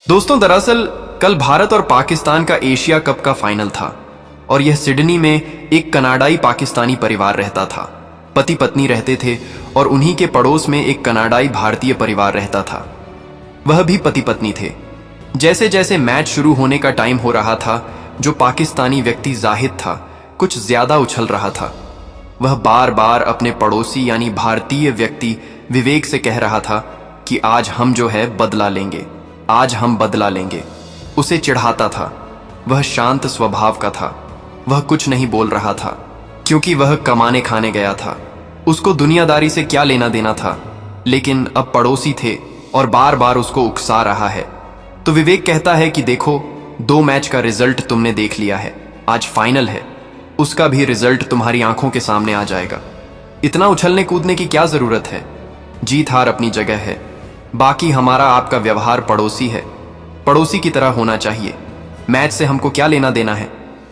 दोस्तों, दरअसल कल भारत और पाकिस्तान का एशिया कप का फाइनल था और यह सिडनी में एक कनाडाई पाकिस्तानी परिवार रहता था। पति पत्नी रहते थे और उन्हीं के पड़ोस में एक कनाडाई भारतीय परिवार रहता था। वह भी पति पत्नी थे। जैसे जैसे मैच शुरू होने का टाइम हो रहा था, जो पाकिस्तानी व्यक्ति जाहिद था, कुछ ज्यादा उछल रहा था। वह बार बार अपने पड़ोसी यानी भारतीय व्यक्ति विवेक से कह रहा था कि आज हम जो है बदला लेंगे, आज हम बदला लेंगे। उसे चिढ़ाता था। वह शांत स्वभाव का था। वह कुछ नहीं बोल रहा था क्योंकि वह कमाने खाने गया था। उसको दुनियादारी से क्या लेना देना था, लेकिन अब पड़ोसी थे और बार बार उसको उकसा रहा है। तो विवेक कहता है कि देखो, 2 मैच का रिजल्ट तुमने देख लिया है, आज फाइनल है, उसका भी रिजल्ट तुम्हारी आंखों के सामने आ जाएगा। इतना उछलने कूदने की क्या जरूरत है? जीत हार अपनी जगह है, बाकी हमारा आपका व्यवहार पड़ोसी है, पड़ोसी की तरह होना चाहिए। मैच से हमको क्या लेना देना है?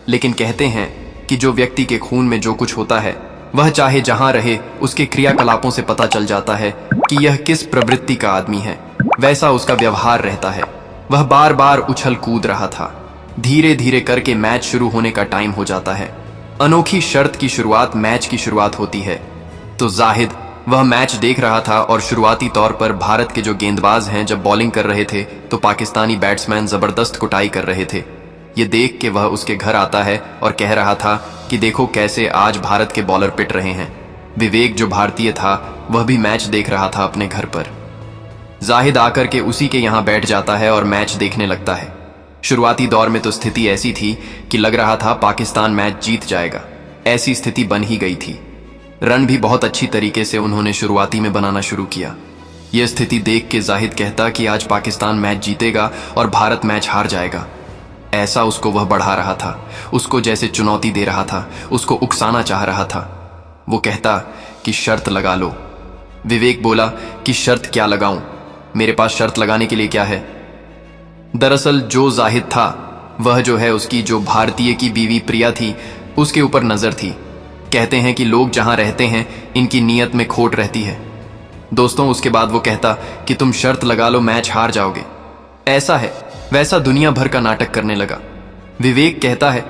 लेकिन कहते हैं कि जो व्यक्ति के खून में जो कुछ होता है, वह चाहे जहां रहे, उसके क्रियाकलापों से पता चल जाता है कि यह किस प्रवृत्ति का आदमी है। वैसा उसका व्यवहार रहता है। वह बार बार उछल कूद रहा था। धीरे धीरे करके मैच शुरू होने का टाइम हो जाता है। अनोखी शर्त की शुरुआत मैच की शुरुआत होती है। तो जाहिद वह मैच देख रहा था और शुरुआती तौर पर भारत के जो गेंदबाज हैं जब बॉलिंग कर रहे थे तो पाकिस्तानी बैट्समैन जबरदस्त कुटाई कर रहे थे। ये देख के वह उसके घर आता है और कह रहा था कि देखो कैसे आज भारत के बॉलर पिट रहे हैं। विवेक जो भारतीय था वह भी मैच देख रहा था अपने घर पर। जाहिद आकर के उसी के यहाँ बैठ जाता है और मैच देखने लगता है। शुरुआती दौर में तो स्थिति ऐसी थी कि लग रहा था पाकिस्तान मैच जीत जाएगा। ऐसी स्थिति बन ही गई थी। रन भी बहुत अच्छी तरीके से उन्होंने शुरुआती में बनाना शुरू किया। यह स्थिति देख के जाहिद कहता कि आज पाकिस्तान मैच जीतेगा और भारत मैच हार जाएगा। ऐसा उसको वह बढ़ा रहा था, उसको जैसे चुनौती दे रहा था, उसको उकसाना चाह रहा था। वो कहता कि शर्त लगा लो। विवेक बोला कि शर्त क्या लगाऊं, मेरे पास शर्त लगाने के लिए क्या है? दरअसल जो जाहिद था वह जो है उसकी जो भारतीय की बीवी प्रिया थी उसके ऊपर नजर थी। कहते हैं कि लोग जहां रहते हैं इनकी नीयत में खोट रहती है। दोस्तों, उसके बाद वो कहता कि तुम शर्त लगा लो, मैच हार जाओगे। ऐसा है वैसा दुनिया भर का नाटक करने लगा। विवेक कहता है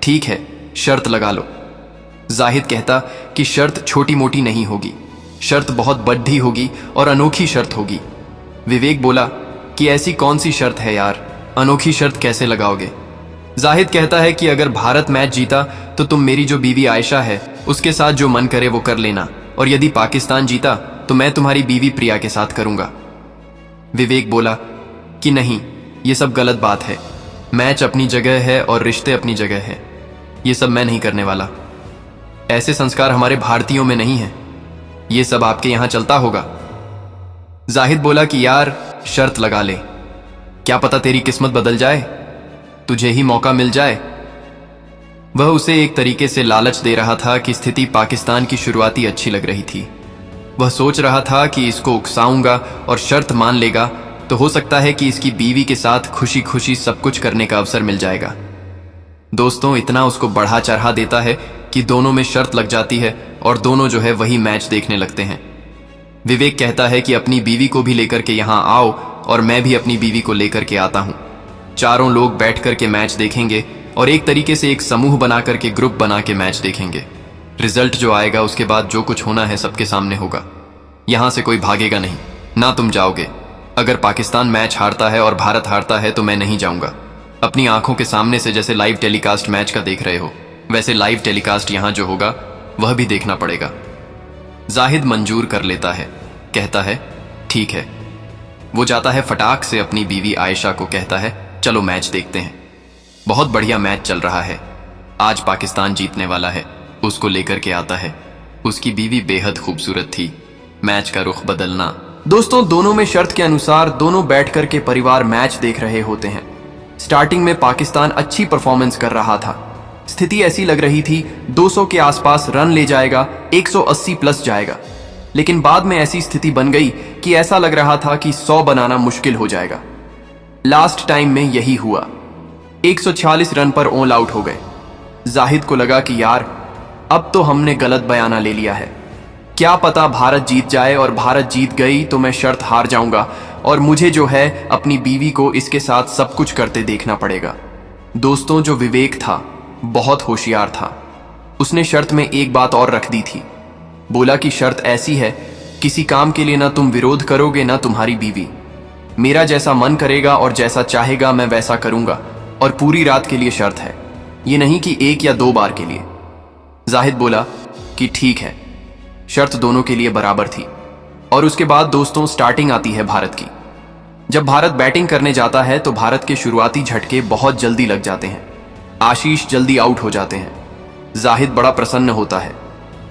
ठीक है, शर्त लगा लो। जाहिद कहता कि शर्त छोटी मोटी नहीं होगी, शर्त बहुत बड़ी होगी और अनोखी शर्त होगी। विवेक बोला कि ऐसी कौन सी शर्त है यार, अनोखी शर्त कैसे लगाओगे? जाहिद कहता है कि अगर भारत मैच जीता तो तुम मेरी जो बीवी आयशा है उसके साथ जो मन करे वो कर लेना, और यदि पाकिस्तान जीता तो मैं तुम्हारी बीवी प्रिया के साथ करूंगा। विवेक बोला कि नहीं, ये सब गलत बात है। मैच अपनी जगह है और रिश्ते अपनी जगह है। ये सब मैं नहीं करने वाला। ऐसे संस्कार हमारे भारतीयों में नहीं है। ये सब आपके यहां चलता होगा। जाहिद बोला कि यार शर्त लगा ले, क्या पता तेरी किस्मत बदल जाए, तुझे ही मौका मिल जाए। वह उसे एक तरीके से लालच दे रहा था कि स्थिति पाकिस्तान की शुरुआती अच्छी लग रही थी। वह सोच रहा था कि इसको उकसाऊंगा और शर्त मान लेगा तो हो सकता है कि इसकी बीवी के साथ खुशी खुशी सब कुछ करने का अवसर मिल जाएगा। दोस्तों, इतना उसको बढ़ा चढ़ा देता है कि दोनों में शर्त लग जाती है और दोनों जो है वही मैच देखने लगते हैं। विवेक कहता है कि अपनी बीवी को भी लेकर के यहां आओ और मैं भी अपनी बीवी को लेकर के आता हूं। चारों लोग बैठ करके मैच देखेंगे और एक तरीके से एक समूह बना करके ग्रुप बना के मैच देखेंगे। रिजल्ट जो आएगा उसके बाद जो कुछ होना है सबके सामने होगा। यहां से कोई भागेगा नहीं, ना तुम जाओगे। अगर पाकिस्तान मैच हारता है और भारत हारता है तो मैं नहीं जाऊंगा। अपनी आंखों के सामने से जैसे लाइव टेलीकास्ट मैच का देख रहे हो वैसे लाइव टेलीकास्ट यहां जो होगा वह भी देखना पड़ेगा। जाहिद मंजूर कर लेता है, कहता है ठीक है। वो जाता है फटाक से अपनी बीवी आयशा को कहता है चलो मैच देखते हैं। बहुत बढ़िया मैच चल रहा है, आज पाकिस्तान जीतने वाला है। उसको लेकर के आता है। उसकी बीवी बेहद खूबसूरत थी। मैच का रुख बदलना। दोस्तों, दोनों में शर्त के अनुसार दोनों बैठ कर के परिवार मैच देख रहे होते हैं। स्टार्टिंग में पाकिस्तान अच्छी परफॉर्मेंस कर रहा था। स्थिति ऐसी लग रही थी 200 के आसपास रन ले जाएगा, 180 प्लस जाएगा। लेकिन बाद में ऐसी स्थिति बन गई कि ऐसा लग रहा था कि 100 बनाना मुश्किल हो जाएगा। लास्ट टाइम में यही हुआ। 146 रन पर ऑल आउट हो गए। जाहिद को लगा कि यार अब तो हमने गलत बयाना ले लिया है। क्या पता भारत जीत जाए और भारत जीत गई तो मैं शर्त हार जाऊंगा और मुझे जो है अपनी बीवी को इसके साथ सब कुछ करते देखना पड़ेगा। दोस्तों, जो विवेक था बहुत होशियार था। उसने शर्त में एक बात और रख दी थी। बोला कि शर्त ऐसी है, किसी काम के लिए ना तुम विरोध करोगे ना तुम्हारी बीवी। मेरा जैसा मन करेगा और जैसा चाहेगा मैं वैसा करूंगा, और पूरी रात के लिए शर्त है, ये नहीं कि 1 या 2 बार के लिए। जाहिद बोला कि ठीक है। शर्त दोनों के लिए बराबर थी। और उसके बाद दोस्तों स्टार्टिंग आती है भारत की। जब भारत बैटिंग करने जाता है तो भारत के शुरुआती झटके बहुत जल्दी लग जाते हैं। आशीष जल्दी आउट हो जाते हैं। जाहिद बड़ा प्रसन्न होता है।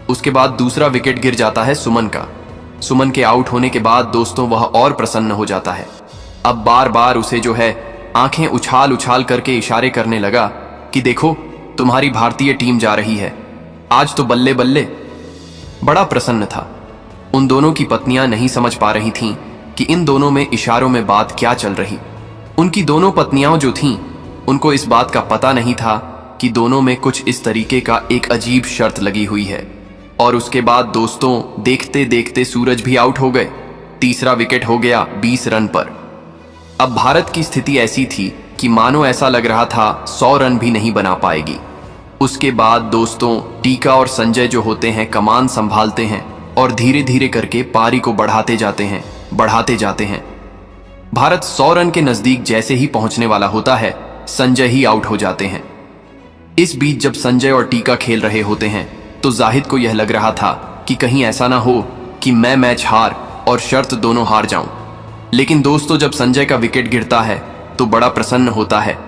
उसके बाद दूसरा विकेट गिर जाता है सुमन का। सुमन के आउट होने के बाद दोस्तों वह और प्रसन्न हो जाता है। अब बार बार उसे जो है आंखें उछाल उछाल करके इशारे करने लगा कि देखो तुम्हारी भारतीय टीम जा रही है, आज तो बल्ले बल्ले। बड़ा प्रसन्न था। उन दोनों की पत्नियां नहीं समझ पा रही थीं कि इन दोनों में इशारों में बात क्या चल रही। उनकी दोनों पत्नियां जो थीं उनको इस बात का पता नहीं था कि दोनों में कुछ इस तरीके का एक अजीब शर्त लगी हुई है। और उसके बाद दोस्तों देखते देखते सूरज भी आउट हो गए। तीसरा विकेट हो गया 20 रन पर। अब भारत की स्थिति ऐसी थी कि मानो ऐसा लग रहा था 100 रन भी नहीं बना पाएगी। उसके बाद दोस्तों टीका और संजय जो होते हैं कमान संभालते हैं और धीरे धीरे करके पारी को बढ़ाते जाते हैं। भारत 100 रन के नजदीक जैसे ही पहुंचने वाला होता है, संजय ही आउट हो जाते हैं। इस बीच जब संजय और टीका खेल रहे होते हैं तो जाहिद को यह लग रहा था कि कहीं ऐसा ना हो कि मैं मैच हार और शर्त दोनों हार जाऊं। लेकिन दोस्तों जब संजय का विकेट गिरता है तो बड़ा प्रसन्न होता है।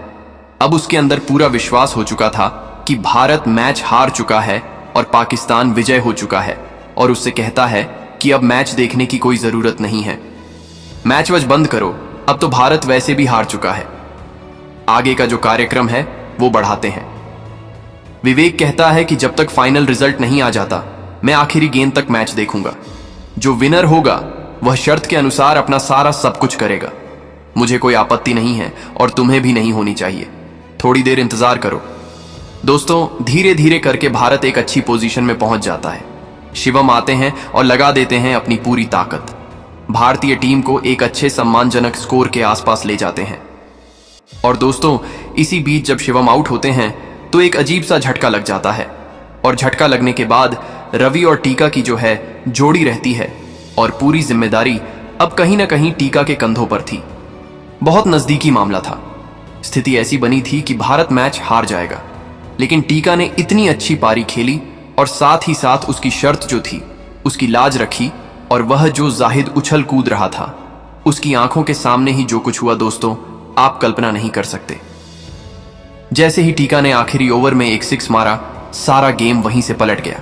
अब उसके अंदर पूरा विश्वास हो चुका था कि भारत मैच हार चुका है और पाकिस्तान विजय हो चुका है, और उससे कहता है कि अब मैच देखने की कोई जरूरत नहीं है, मैच वच बंद करो, अब तो भारत वैसे भी हार चुका है। आगे का जो कार्यक्रम है वो बढ़ाते हैं। विवेक कहता है कि जब तक फाइनल रिजल्ट नहीं आ जाता मैं आखिरी गेंद तक मैच देखूंगा। जो विनर होगा वह शर्त के अनुसार अपना सारा सब कुछ करेगा। मुझे कोई आपत्ति नहीं है और तुम्हें भी नहीं होनी चाहिए। थोड़ी देर इंतजार करो। दोस्तों धीरे धीरे करके भारत एक अच्छी पोजीशन में पहुंच जाता है। शिवम आते हैं और लगा देते हैं अपनी पूरी ताकत। भारतीय टीम को एक अच्छे सम्मानजनक स्कोर के आसपास ले जाते हैं। और दोस्तों इसी बीच जब शिवम आउट होते हैं तो एक अजीब सा झटका लग जाता है, और झटका लगने के बाद रवि और टीका की जो है जोड़ी रहती है, और पूरी जिम्मेदारी अब कहीं ना कहीं टीका के कंधों पर थी। बहुत नजदीकी मामला था। स्थिति ऐसी बनी थी कि भारत मैच हार जाएगा, लेकिन टीका ने इतनी अच्छी पारी खेली और साथ ही साथ उसकी शर्त जो थी उसकी लाज रखी, और वह जो जाहिद उछल कूद रहा था उसकी आंखों के सामने ही जो कुछ हुआ दोस्तों आप कल्पना नहीं कर सकते। जैसे ही टीका ने आखिरी ओवर में एक 6 मारा, सारा गेम वहीं से पलट गया।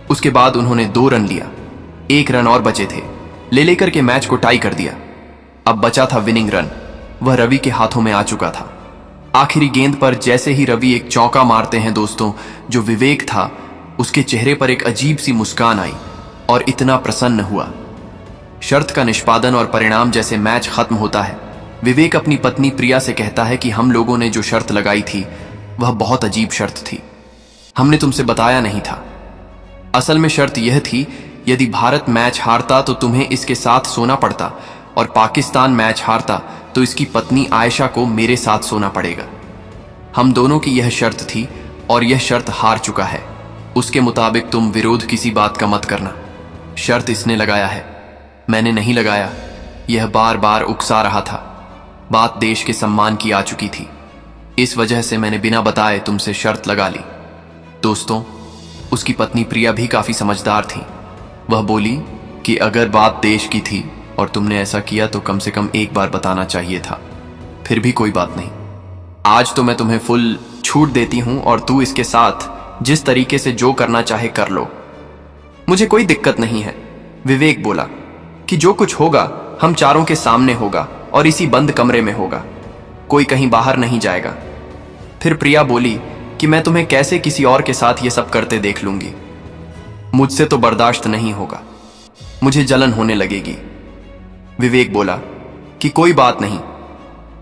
उसके बाद उन्होंने 2 रन लिया, 1 रन और बचे थे, ले लेकर के मैच को टाई कर दिया। अब बचा था विनिंग रन, वह रवि के हाथों में आ चुका था। आखिरी गेंद पर जैसे ही रवि एक चौका मारते हैं दोस्तों, जो विवेक था उसके चेहरे पर एक अजीब सी मुस्कान आई और इतना प्रसन्न हुआ। शर्त का निष्पादन और परिणाम जैसे मैच खत्म होता है, विवेक अपनी पत्नी प्रिया से कहता है कि हम लोगों ने जो शर्त लगाई थी वह बहुत अजीब शर्त थी, हमने तुमसे बताया नहीं था। असल में शर्त यह थी, यदि भारत मैच हारता तो तुम्हें इसके साथ सोना पड़ता, और पाकिस्तान मैच हारता तो इसकी पत्नी आयशा को मेरे साथ सोना पड़ेगा। हम दोनों की यह शर्त थी और यह शर्त हार चुका है। उसके मुताबिक तुम विरोध किसी बात का मत करना। शर्त इसने लगाया है, मैंने नहीं लगाया। यह बार बार उकसा रहा था। बात देश के सम्मान की आ चुकी थी, इस वजह से मैंने बिना बताए तुमसे शर्त लगा ली। दोस्तों उसकी पत्नी प्रिया भी काफी समझदार थी। वह बोली कि अगर बात देश की थी और तुमने ऐसा किया तो कम से कम एक बार बताना चाहिए था। फिर भी कोई बात नहीं, आज तो मैं तुम्हें फुल छूट देती हूं और तू इसके साथ जिस तरीके से जो करना चाहे कर लो, मुझे कोई दिक्कत नहीं है। विवेक बोला कि जो कुछ होगा हम चारों के सामने होगा और इसी बंद कमरे में होगा, कोई कहीं बाहर नहीं जाएगा। फिर प्रिया बोली कि मैं तुम्हें कैसे किसी और के साथ ये सब करते देख लूंगी, मुझसे तो बर्दाश्त नहीं होगा, मुझे जलन होने लगेगी। विवेक बोला कि कोई बात नहीं,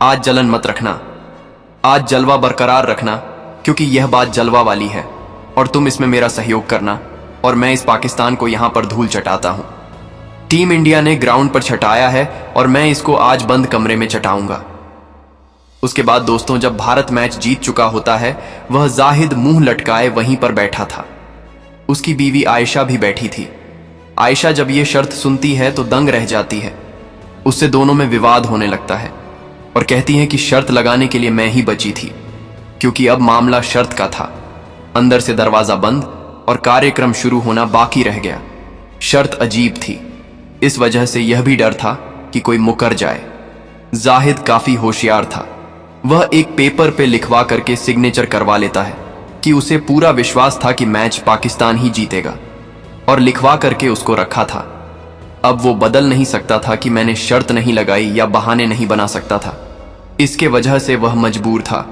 आज जलन मत रखना, आज जलवा बरकरार रखना, क्योंकि यह बात जलवा वाली है और तुम इसमें मेरा सहयोग करना और मैं इस पाकिस्तान को यहां पर धूल चटाता हूं। टीम इंडिया ने ग्राउंड पर छटाया है और मैं इसको आज बंद कमरे में चटाऊंगा। उसके बाद दोस्तों, जब भारत मैच जीत चुका होता है, वह जाहिद मुंह लटकाए वहीं पर बैठा था। उसकी बीवी आयशा भी बैठी थी। आयशा जब ये शर्त सुनती है तो दंग रह जाती है। उससे दोनों में विवाद होने लगता है और कहती है कि शर्त लगाने के लिए मैं ही बची थी, क्योंकि अब मामला शर्त का था। अंदर से दरवाजा बंद और कार्यक्रम शुरू होना बाकी रह गया। शर्त अजीब थी, इस वजह से यह भी डर था कि कोई मुकर जाए। जाहिद काफी होशियार था। वह एक पेपर पे लिखवा करके सिग्नेचर करवा लेता है कि उसे पूरा विश्वास था कि मैच पाकिस्तान ही जीतेगा, और लिखवा करके उसको रखा था। अब वो बदल नहीं सकता था कि मैंने शर्त नहीं लगाई या बहाने नहीं बना सकता था। इसके वजह से वह मजबूर था।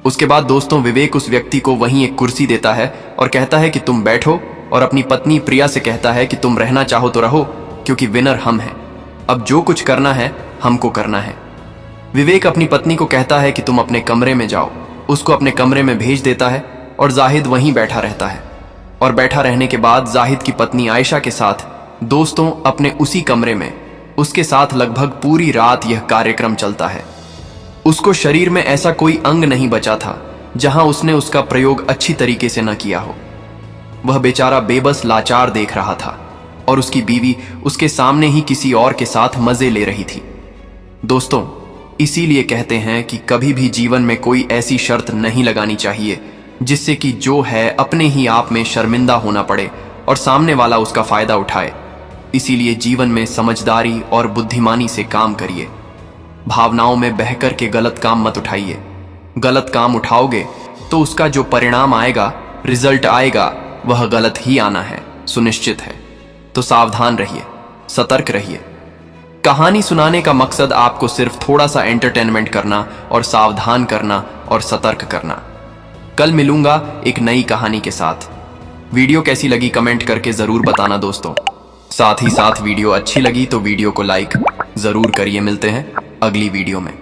उसके बाद दोस्तों, विवेक उस व्यक्ति को वहीं एक कुर्सी देता है और कहता है कि तुम बैठो, और अपनी पत्नी प्रिया से कहता है कि तुम रहना चाहो तो रहो, क्योंकि विनर हम हैं। अब जो कुछ करना है हमको करना है। विवेक अपनी पत्नी को कहता है कि तुम अपने कमरे में जाओ। उसको अपने कमरे में भेज देता है और जाहिद वहीं बैठा रहता है। और बैठा रहने के बाद जाहिद की पत्नी आयशा के साथ दोस्तों अपने उसी कमरे में उसके साथ लगभग पूरी रात यह कार्यक्रम चलता है। उसको शरीर में ऐसा कोई अंग नहीं बचा था जहां उसने उसका प्रयोग अच्छी तरीके से न किया हो। वह बेचारा बेबस लाचार देख रहा था और उसकी बीवी उसके सामने ही किसी और के साथ मजे ले रही थी। दोस्तों, इसीलिए कहते हैं कि कभी भी जीवन में कोई ऐसी शर्त नहीं लगानी चाहिए जिससे कि जो है अपने ही आप में शर्मिंदा होना पड़े और सामने वाला उसका फायदा उठाए। इसीलिए जीवन में समझदारी और बुद्धिमानी से काम करिए। भावनाओं में बहकर के गलत काम मत उठाइए। गलत काम उठाओगे तो उसका जो परिणाम आएगा, रिजल्ट आएगा, वह गलत ही आना है, सुनिश्चित है। तो सावधान रहिए, सतर्क रहिए। कहानी सुनाने का मकसद आपको सिर्फ थोड़ा सा एंटरटेनमेंट करना और सावधान करना और सतर्क करना। कल मिलूंगा एक नई कहानी के साथ। वीडियो कैसी लगी कमेंट करके जरूर बताना दोस्तों। साथ ही साथ वीडियो अच्छी लगी तो वीडियो को लाइक जरूर करिए। मिलते हैं अगली वीडियो में।